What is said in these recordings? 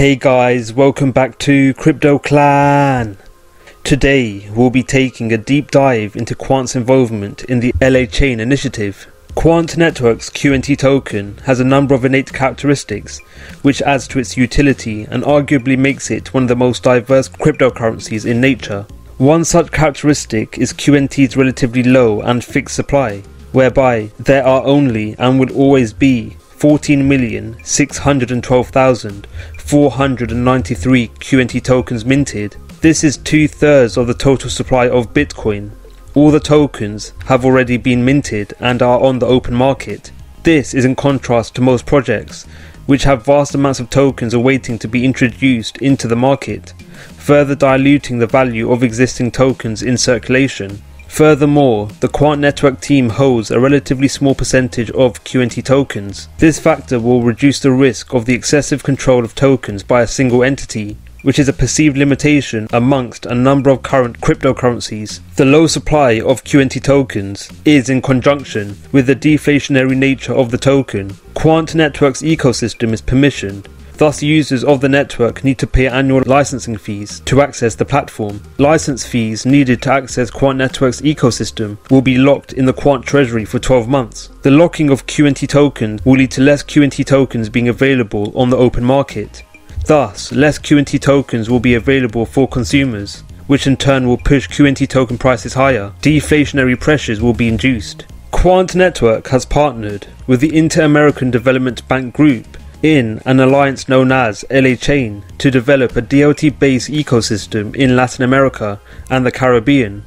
Hey guys, welcome back to Crypto Clan. Today we'll be taking a deep dive into Quant's involvement in the LA Chain initiative. Quant Network's QNT token has a number of innate characteristics which adds to its utility and arguably makes it one of the most diverse cryptocurrencies in nature. One such characteristic is QNT's relatively low and fixed supply, whereby there are only and will always be 14,612,493 QNT tokens minted. This is 2/3 of the total supply of Bitcoin. All the tokens have already been minted and are on the open market. This is in contrast to most projects, which have vast amounts of tokens awaiting to be introduced into the market, further diluting the value of existing tokens in circulation. Furthermore, the Quant Network team holds a relatively small percentage of QNT tokens. This factor will reduce the risk of the excessive control of tokens by a single entity, which is a perceived limitation amongst a number of current cryptocurrencies. The low supply of QNT tokens is in conjunction with the deflationary nature of the token. Quant Network's ecosystem is permissioned. Thus, users of the network need to pay annual licensing fees to access the platform. License fees needed to access Quant Network's ecosystem will be locked in the Quant treasury for 12 months. The locking of QNT tokens will lead to less QNT tokens being available on the open market. Thus, less QNT tokens will be available for consumers, which in turn will push QNT token prices higher. Deflationary pressures will be induced. Quant Network has partnered with the Inter-American Development Bank Group in an alliance known as LA Chain to develop a DLT-based ecosystem in Latin America and the Caribbean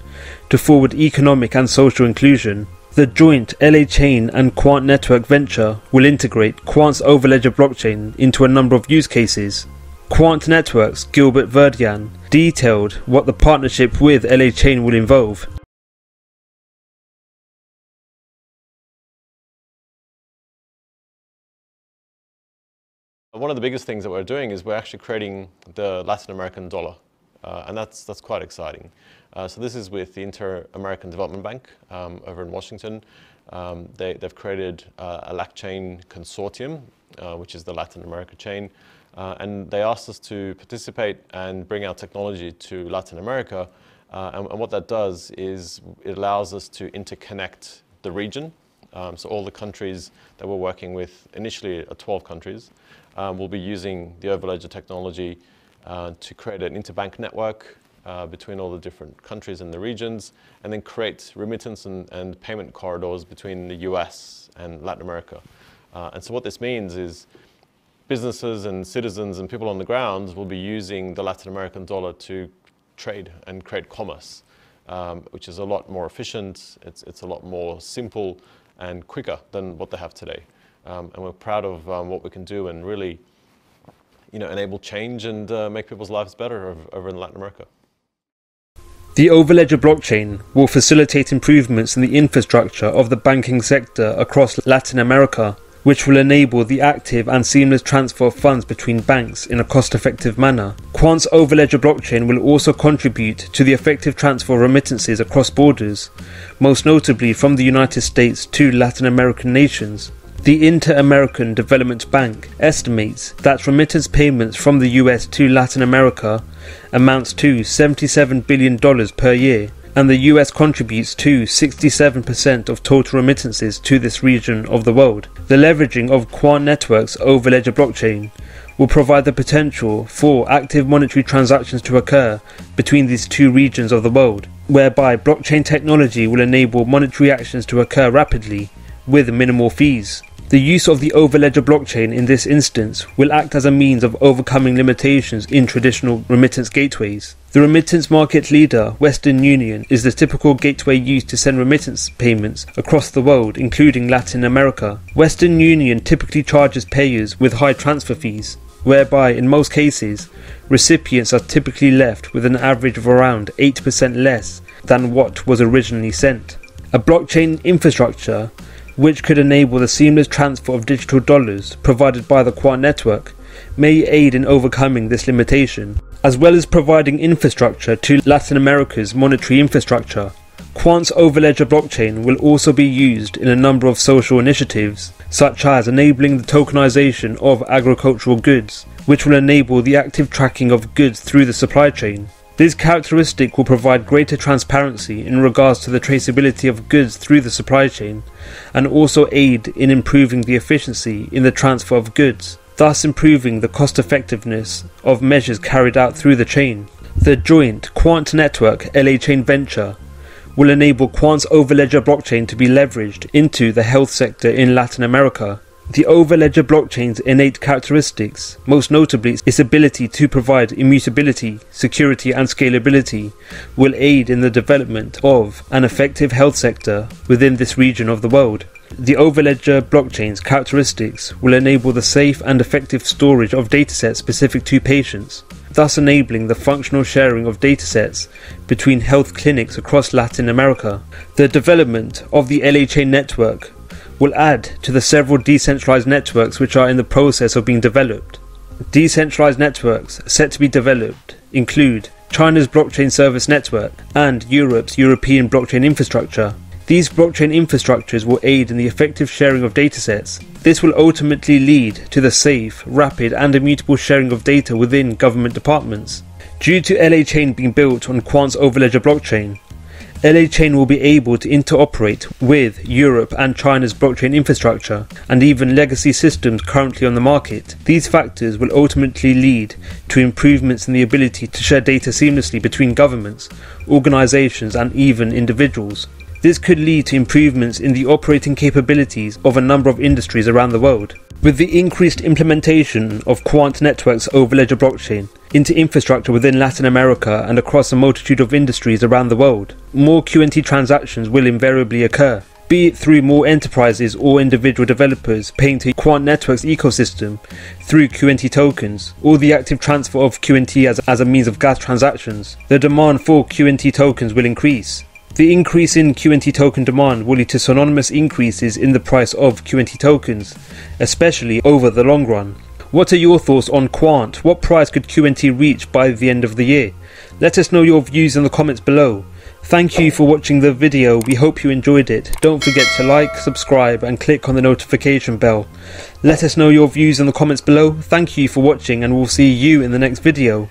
to forward economic and social inclusion. The joint LA Chain and Quant Network venture will integrate Quant's overledger blockchain into a number of use cases. Quant Network's Gilbert Verdian detailed what the partnership with LA Chain will involve. One of the biggest things that we're doing is we're actually creating the Latin American dollar, and that's quite exciting. So this is with the Inter-American Development Bank over in Washington. They've created a LAC chain consortium, which is the Latin America chain, and they asked us to participate and bring our technology to Latin America. And what that does is it allows us to interconnect the region. So all the countries that we're working with, initially 12 countries, will be using the overledger technology to create an interbank network between all the different countries and the regions, and then create remittance and payment corridors between the US and Latin America. And so what this means is businesses and citizens and people on the ground will be using the Latin American dollar to trade and create commerce, which is a lot more efficient, it's a lot more simple and quicker than what they have today. And we're proud of what we can do and really, enable change and make people's lives better over in Latin America. The overledger blockchain will facilitate improvements in the infrastructure of the banking sector across Latin America, which will enable the active and seamless transfer of funds between banks in a cost-effective manner. Quant's overledger blockchain will also contribute to the effective transfer of remittances across borders, most notably from the United States to Latin American nations. The Inter-American Development Bank estimates that remittance payments from the US to Latin America amounts to $77 billion per year, and the US contributes to 67% of total remittances to this region of the world. The leveraging of Quant Network's overledger blockchain will provide the potential for active monetary transactions to occur between these two regions of the world, whereby blockchain technology will enable monetary actions to occur rapidly with minimal fees. The use of the overledger blockchain in this instance will act as a means of overcoming limitations in traditional remittance gateways. The remittance market leader, Western Union, is the typical gateway used to send remittance payments across the world, including Latin America. Western Union typically charges payers with high transfer fees, whereby in most cases, recipients are typically left with an average of around 8% less than what was originally sent. A blockchain infrastructure which could enable the seamless transfer of digital dollars provided by the Quant network, may aid in overcoming this limitation, as well as providing infrastructure to Latin America's monetary infrastructure. Quant's overledger blockchain will also be used in a number of social initiatives, such as enabling the tokenization of agricultural goods, which will enable the active tracking of goods through the supply chain. This characteristic will provide greater transparency in regards to the traceability of goods through the supply chain, and also aid in improving the efficiency in the transfer of goods, thus improving the cost effectiveness of measures carried out through the chain. The joint Quant network LA chain venture will enable Quant's overledger blockchain to be leveraged into the health sector in Latin America. The overledger blockchain's innate characteristics, most notably its ability to provide immutability, security and scalability, will aid in the development of an effective health sector within this region of the world. The overledger blockchain's characteristics will enable the safe and effective storage of datasets specific to patients, thus enabling the functional sharing of datasets between health clinics across Latin America. The development of the LA chain network will add to the several decentralized networks which are in the process of being developed. Decentralized networks set to be developed include China's blockchain service network and Europe's European blockchain infrastructure. These blockchain infrastructures will aid in the effective sharing of datasets. This will ultimately lead to the safe, rapid and immutable sharing of data within government departments. Due to LA chain being built on Quant's overledger blockchain, LA chain will be able to interoperate with Europe and China's blockchain infrastructure and even legacy systems currently on the market. These factors will ultimately lead to improvements in the ability to share data seamlessly between governments, organizations and even individuals. This could lead to improvements in the operating capabilities of a number of industries around the world. With the increased implementation of Quant Network's overledger blockchain into infrastructure within Latin America and across a multitude of industries around the world, more QNT transactions will invariably occur, be it through more enterprises or individual developers paying to Quant Network's ecosystem through QNT tokens, or the active transfer of QNT as a means of gas transactions. The demand for QNT tokens will increase. The increase in QNT token demand will lead to synonymous increases in the price of QNT tokens, especially over the long run. What are your thoughts on Quant? What price could QNT reach by the end of the year? Let us know your views in the comments below. Thank you for watching the video. We hope you enjoyed it. Don't forget to like, subscribe and click on the notification bell. Let us know your views in the comments below. Thank you for watching and we'll see you in the next video.